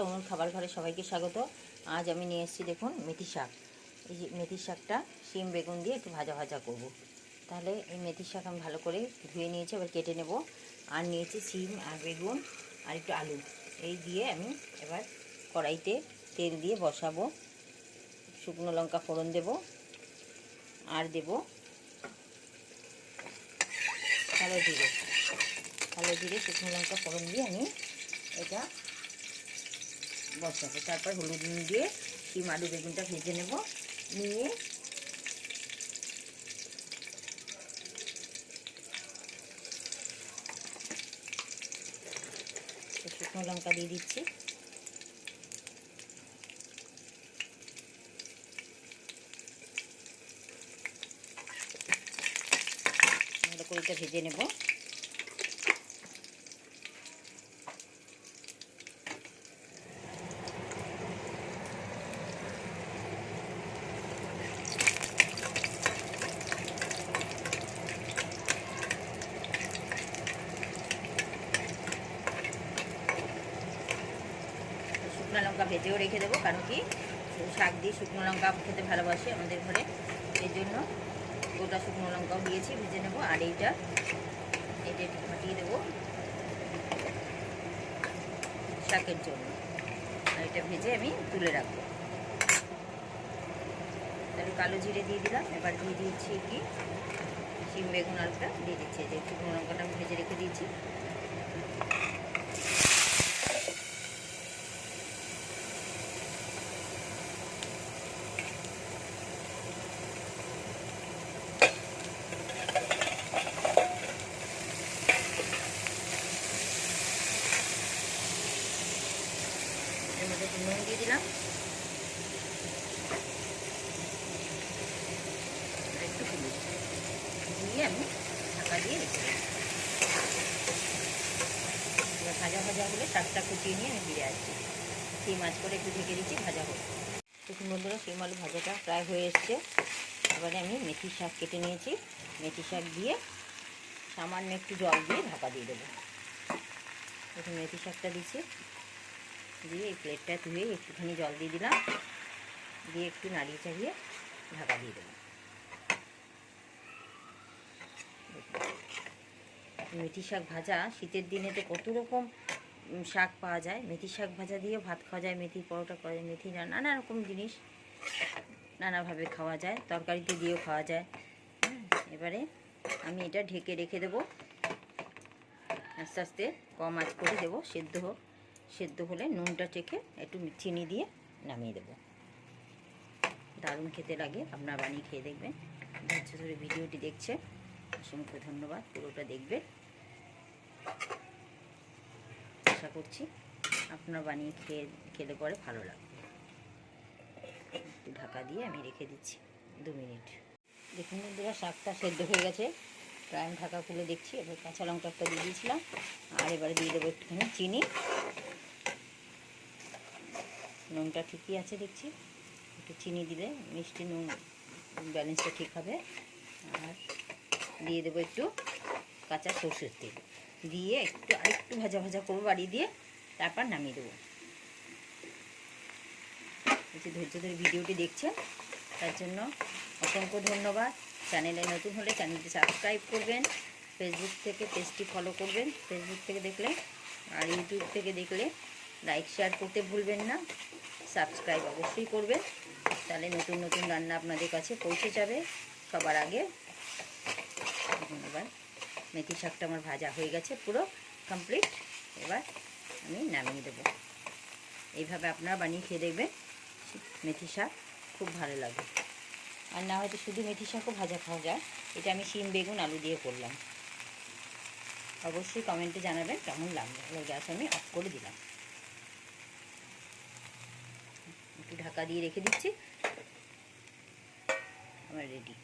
বন্ধুরা, আমার খাবার ঘরে সবাইকে স্বাগত। আজ আমি নিয়ে এসেছি দেখুন মেথি শাক। এই যে মেথি শাকটা শিম বেগুন দিয়ে একটু ভাজা ভাজা করব। তাহলে এই মেথি শাক আমি ভালো করে ধুয়ে নিয়েছি, এবার কেটে নেব। আর নিয়েছি শিম আর বেগুন আর একটু আলু। এই দিয়ে আমি এবার কড়াইতে তেল দিয়ে বসাবো। শুকনো লঙ্কা ফোড়ন দেব, আর দেব কালো জিরে শুকনো লঙ্কা ফোড়ন দিয়ে আমি এটা বসাবো। তারপর হলুদ নুন দিয়ে শিম আলু বেগুনটা ভেজে নেব। নিয়ে শুকনো লঙ্কা দিয়ে দিচ্ছি। ভালো করে এটা ভেজে নেব। শুকনো লঙ্কা ভেজেও রেখে দেবো, কারণ কি শাক দিয়ে শুকনো লঙ্কা খেতে ভালোবাসে আমাদের ঘরে, এই জন্য গোটা শুকনো লঙ্কাও দিয়েছি, ভেজে নেব। আর এটা ফাটিয়ে দেবো শাকের জন্য। আর এটা ভেজে আমি তুলে রাখবো। তাহলে কালো জিরে দিয়ে দিলাম। এবার দিয়ে দিয়েছি কি শিম বেগুন আলুটা দিয়ে দিচ্ছি। যে শুকনো লঙ্কাটা আমি ভেজে রেখে দিয়েছি। এর মধ্যে একটু নুন দিয়ে দিলাম, একটু হলুদ দিয়ে আমি ঢাকা দিয়ে রেখে দিই। ভাজা ভাজা হলে শাকটা কুচিয়ে নিয়ে আমি ফিরে আসছি। সেই মাছ করে একটু ঢেকে দিচ্ছি, ভাজা হোক। দেখুন বন্ধুরা, শিম আলু ভাজাটা প্রায় হয়ে এসছে। এবারে আমি মেথি শাক কেটে নিয়েছি। মেথি শাক দিয়ে সামান্য একটু জল দিয়ে ঢাকা দিয়ে দেবো। দেখুন মেথি শাকটা দিচ্ছি, দিয়ে এই প্লেটটা ধুয়ে একটুখানি জল দিয়ে দিলাম, দিয়ে একটু নাড়িয়ে চাড়িয়ে ঢাকা দিয়ে দেবো। মেথি শাক ভাজা, শীতের দিনে তো কত রকম শাক পাওয়া যায়। মেথি শাক ভাজা দিয়ে ভাত খাওয়া যায়, মেথি পরোটা করা যায়, মেথি নানা রকম জিনিস নানাভাবে খাওয়া যায়, তরকারিতে দিয়েও খাওয়া যায়। এবারে আমি এটা ঢেকে রেখে দেবো। আস্তে আস্তে কম আঁচ করে দেবো, সেদ্ধ হোক। সেদ্ধ হলে নুনটা চেখে একটু চিনি দিয়ে নামিয়ে দেবো। দারুণ খেতে লাগে, আপনারা বানিয়ে খেয়ে দেখবেন। ধৈর্য ধরে ভিডিওটি দেখছে, অসংখ্য ধন্যবাদ। পুরোটা দেখবে, আশা করছি আপনারা বানিয়ে খেলে পরে ভালো লাগবে। একটু ঢাকা দিয়ে আমি রেখে দিচ্ছি 2 মিনিট। দেখুন বন্ধুরা, শাকটা সেদ্ধ হয়ে গেছে। প্রায় আমি ঢাকা খুলে দেখছি। এবার কাঁচা লঙ্কা একটা দিয়ে দিয়েছিলাম, আর এবারে দিয়ে দেবো একটুখানি চিনি। নুনটা ঠিকই আছে দেখছি, একটু চিনি দিলে মিষ্টি নুন ব্যালেন্সটা ঠিক হবে। আর দিয়ে দেবো একটু কাঁচা সরষের তেল, দিয়ে আরেকটু ভাজা ভাজা করবো বাড়িয়ে দিয়ে, তারপর নামিয়ে দেবো। এই যে ধৈর্য ধরে ভিডিওটি দেখছেন, তার জন্য অসংখ্য ধন্যবাদ। চ্যানেলে নতুন হলে চ্যানেলটি সাবস্ক্রাইব করবেন। ফেসবুক থেকে পেজটি ফলো করবেন, ফেসবুক থেকে দেখলে। আর ইউটিউব থেকে দেখলে লাইক শেয়ার করতে ভুলবেন না। সাবস্ক্রাইব অবশ্যই করবেন, তাহলে নতুন নতুন রান্না আপনাদের কাছে পৌঁছে যাবে সবার আগে। এবার মেথি শাকটা আমার ভাজা হয়ে গেছে, পুরো কমপ্লিট। এবার আমি নামিয়ে দেবো। এইভাবে আপনারা বানিয়ে খেয়ে দেখবেন, মেথি শাক খুব ভালো লাগে। আর না হয়তো শুধু মেথি শাকও ভাজা খাওয়া যায়। এটা আমি শিম বেগুন আলু দিয়ে করলাম। অবশ্যই কমেন্টে জানাবেন কেমন লাগবে। গ্যাস আমি অফ করে দিলাম, একটু ঢাকা দিয়ে রেখে দিচ্ছি। আমার রেডি।